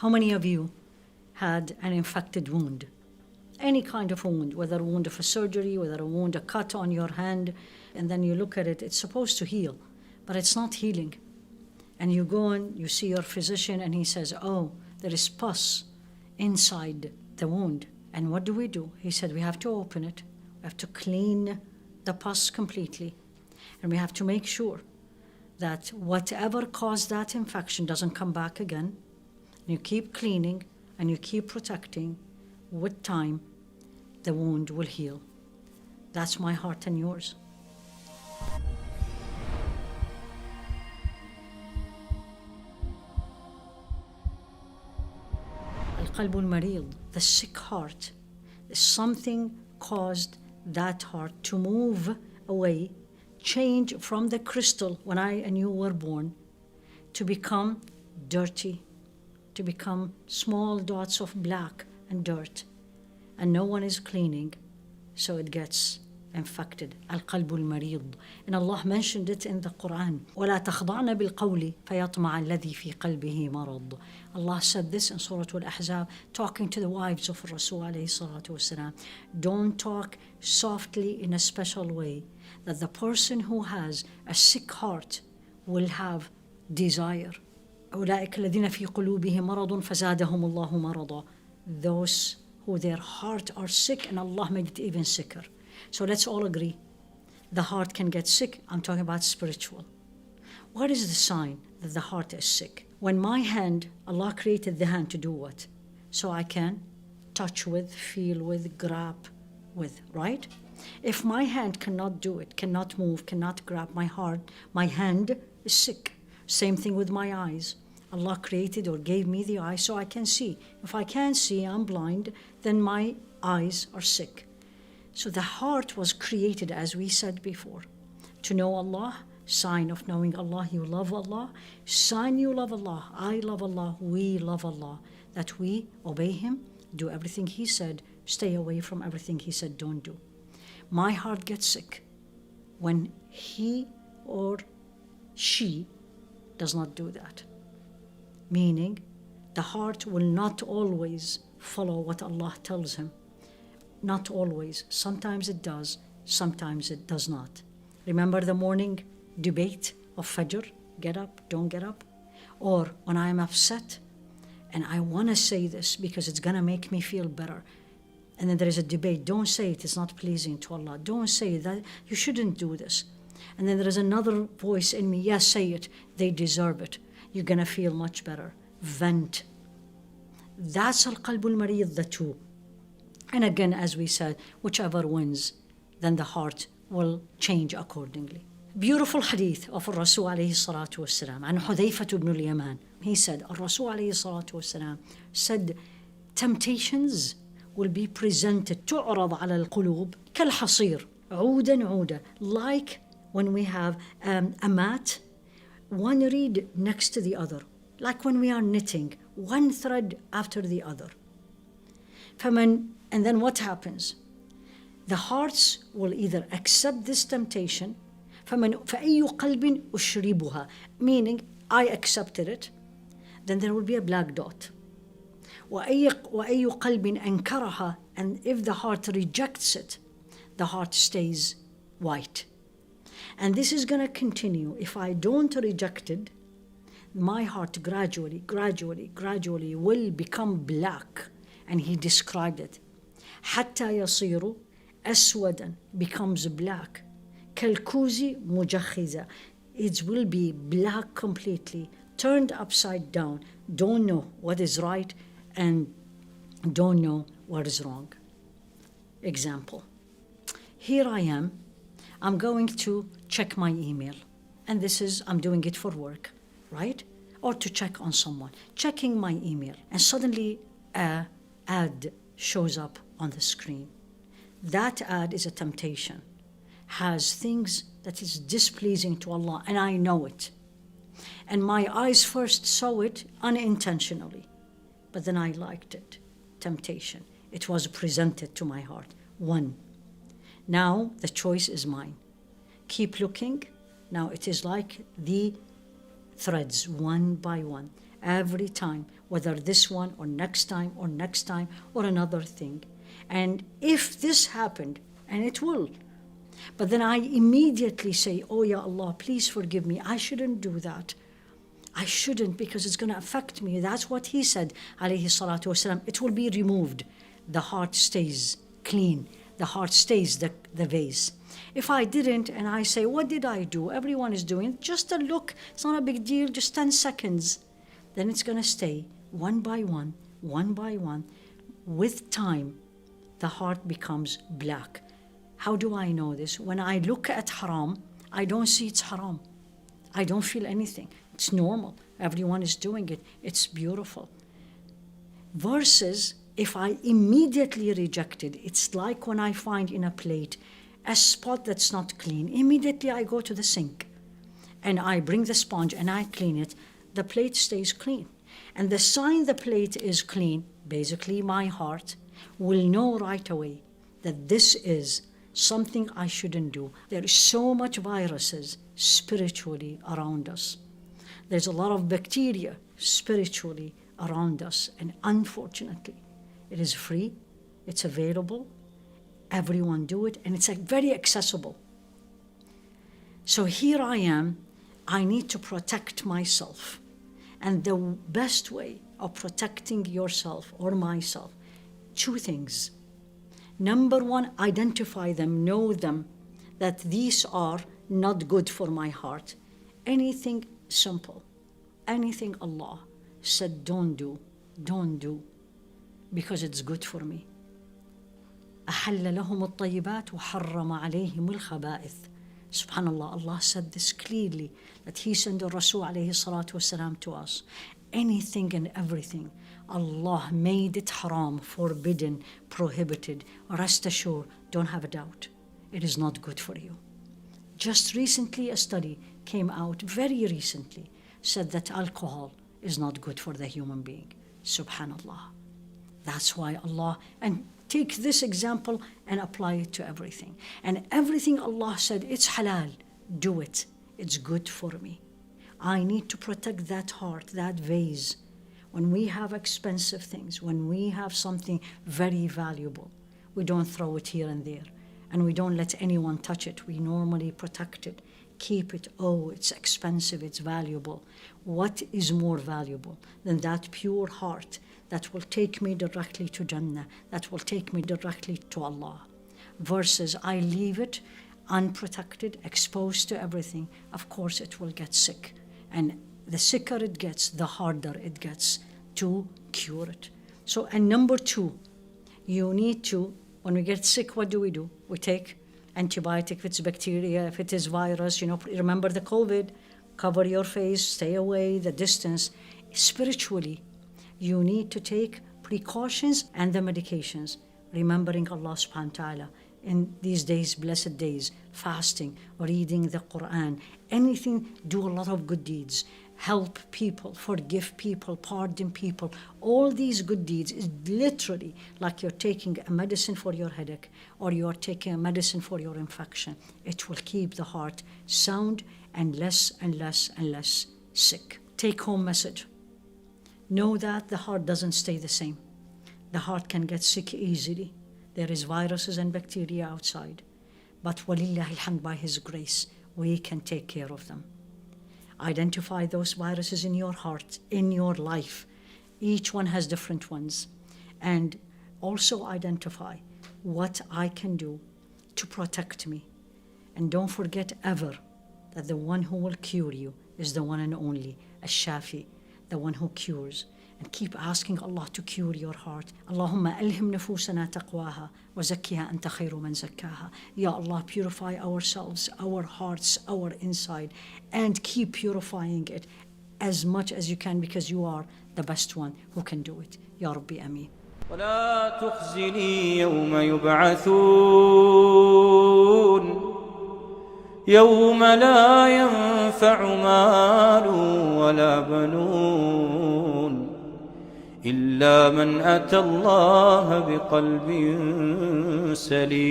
How many of you had an infected wound? Any kind of wound, whether a wound of a surgery, whether a wound, a cut on your hand, and then you look at it, it's supposed to heal, but it's not healing. And you go and you see your physician and he says, oh, there is pus inside the wound. And what do? He said, we have to open it. We have to clean the pus completely. And we have to make sure that whatever caused that infection doesn't come back again. You keep cleaning and you keep protecting. With time, the wound will heal. That's my heart and yours. القلب المريض, the sick heart, something caused that heart to move away, change from the crystal when I and you were born, to become dirty, to become small dots of black and dirt, and no one is cleaning, so it gets infected. القلب المريض. And Allah mentioned it in the Quran. ولا تخضعن بالقول فيطمع الذي في قلبه مرض. Allah said this in Surah Al-Ahzab, talking to the wives of Rasul alayhi salatu wasalam. Don't talk softly in a special way, that the person who has a sick heart will have desire. أولئك الذين في قلوبهم مرض فزادهم الله مرضا. Those who their heart are sick, and Allah made it even sicker. So let's all agree, the heart can get sick. I'm talking about spiritual. What is the sign that the heart is sick? When my hand, Allah created the hand to do what? So I can touch with, feel with, grab with, right? If my hand cannot do it, cannot move, cannot grab my heart, my hand is sick. Same thing with my eyes. Allah created or gave me the eye so I can see. If I can't see, I'm blind, then my eyes are sick. So the heart was created, as we said before, to know Allah, sign of knowing Allah, you love Allah, sign you love Allah, I love Allah, we love Allah, that we obey Him, do everything He said, stay away from everything He said don't do. My heart gets sick when he or she does not do that. Meaning, the heart will not always follow what Allah tells him. Not always. Sometimes it does, sometimes it does not. Remember the morning debate of Fajr? Get up, don't get up? Or when I'm upset and I want to say this because it's going to make me feel better. And then there is a debate. Don't say it, it's not pleasing to Allah. Don't say that, you shouldn't do this. And then there is another voice in me, yes, say it, they deserve it. You're going to feel much better. Vent. That's al-qalb al-marid, the two. And again, as we said, whichever wins, then the heart will change accordingly. Beautiful hadith of Rasul alayhi salatu wasalam, and Haaifa ibn al-Yaman. He said, Rasul alayhi salatu wasalam said, temptations will be presented, تعرض على القلوب كالحصير عودا عودا, like when we have a mat, one reed next to the other, like when we are knitting, one thread after the other. And then what happens? The hearts will either accept this temptation, فأي قلب أشربها, meaning I accepted it, then there will be a black dot. وأي قلب أنكرها, and if the heart rejects it, the heart stays white. And this is going to continue. If I don't reject it, my heart gradually will become black. And he described it. حتى يصير أسودا, becomes black. كالكوز مجخزة, it will be black completely, turned upside down. Don't know what is right and don't know what is wrong. Example. Here I am. I'm going to check my email. And I'm doing it for work, right? Or to check on someone. Checking my email. And suddenly a ad shows up on the screen. That ad is a temptation. Has things that is displeasing to Allah, and I know it. And my eyes first saw it unintentionally. But then I liked it. Temptation. It was presented to my heart. One. Now the choice is mine. Keep looking. Now it is like the threads, one by one. every time, whether this one or next time or next time or another thing. And if this happened, and it will, but then I immediately say, oh ya Allah, please forgive me. I shouldn't do that. I shouldn't, because it's going to affect me. That's what he said, alayhi salatu wasalam. It will be removed. The heart stays clean. The heart stays the vase. If I didn't, and I say, what did I do? Everyone is doing just a look. It's not a big deal, just 10 seconds. Then it's going to stay one by one, one by one. With time, the heart becomes black. How do I know this? When I look at haram, I don't see it's haram. I don't feel anything. It's normal. Everyone is doing it. It's beautiful. Versus if I immediately reject it, it's like when I find in a plate a spot that's not clean. Immediately I go to the sink and I bring the sponge and I clean it. The plate stays clean. And the sign the plate is clean, basically my heart, will know right away that this is something I shouldn't do. There is so much viruses spiritually around us. There's a lot of bacteria spiritually around us, and unfortunately, it is free, it's available, everyone do it, and it's very accessible. So here I am, I need to protect myself. And the best way of protecting yourself or myself, two things. Number one, identify them, know them, that these are not good for my heart. Anything simple, anything Allah said don't do, because it's good for me. أحل لهم الطيبات وحرم عليهم الخبائث. Subhanallah, Allah said this clearly, that He sent the Rasul alayhi salatu wasalam to us. Anything and everything, Allah made it haram, forbidden, prohibited. Rest assured, don't have a doubt, it is not good for you. Just recently a study came out, very recently, said that alcohol is not good for the human being. Subhanallah. That's why Allah, and take this example and apply it to everything. And everything Allah said, it's halal, do it. It's good for me. I need to protect that heart, that vase. When we have expensive things, when we have something very valuable, we don't throw it here and there. And we don't let anyone touch it. We normally protect it, keep it. Oh, it's expensive, it's valuable. What is more valuable than that pure heart that will take me directly to Jannah, that will take me directly to Allah? Versus I leave it unprotected, exposed to everything. Of course it will get sick. And the sicker it gets, the harder it gets to cure it. So, and number two, you need to, when we get sick, what do? We take antibiotic if it's bacteria, if it is virus, remember the COVID, cover your face, stay away, the distance. Spiritually, you need to take precautions and the medications, remembering Allah subhanahu wa ta'ala in these days, blessed days, fasting, reading the Quran, anything, do a lot of good deeds, help people, forgive people, pardon people. All these good deeds is literally like you're taking a medicine for your headache or you're taking a medicine for your infection. It will keep the heart sound and less and less and less sick. Take home message. Know that the heart doesn't stay the same. The heart can get sick easily. There is viruses and bacteria outside. But walillahi alhamd, by His grace, we can take care of them. Identify those viruses in your heart, in your life. Each one has different ones. And also identify what I can do to protect me. And don't forget ever that the one who will cure you is the one and only, Ash-Shafi, the one who cures. And keep asking Allah to cure your heart. Allahumma alhim nufusana taqwaha wa zakkiha anta khayru man zakkaha. Ya Allah, purify ourselves, our hearts, our inside, and keep purifying it as much as you can, because you are the best one who can do it. Ya Rabbi, Ameen. ولا تخزني يوم يبعثون يوم لا ينفع مال ولا بنون إلا من أتى الله بقلب سليم.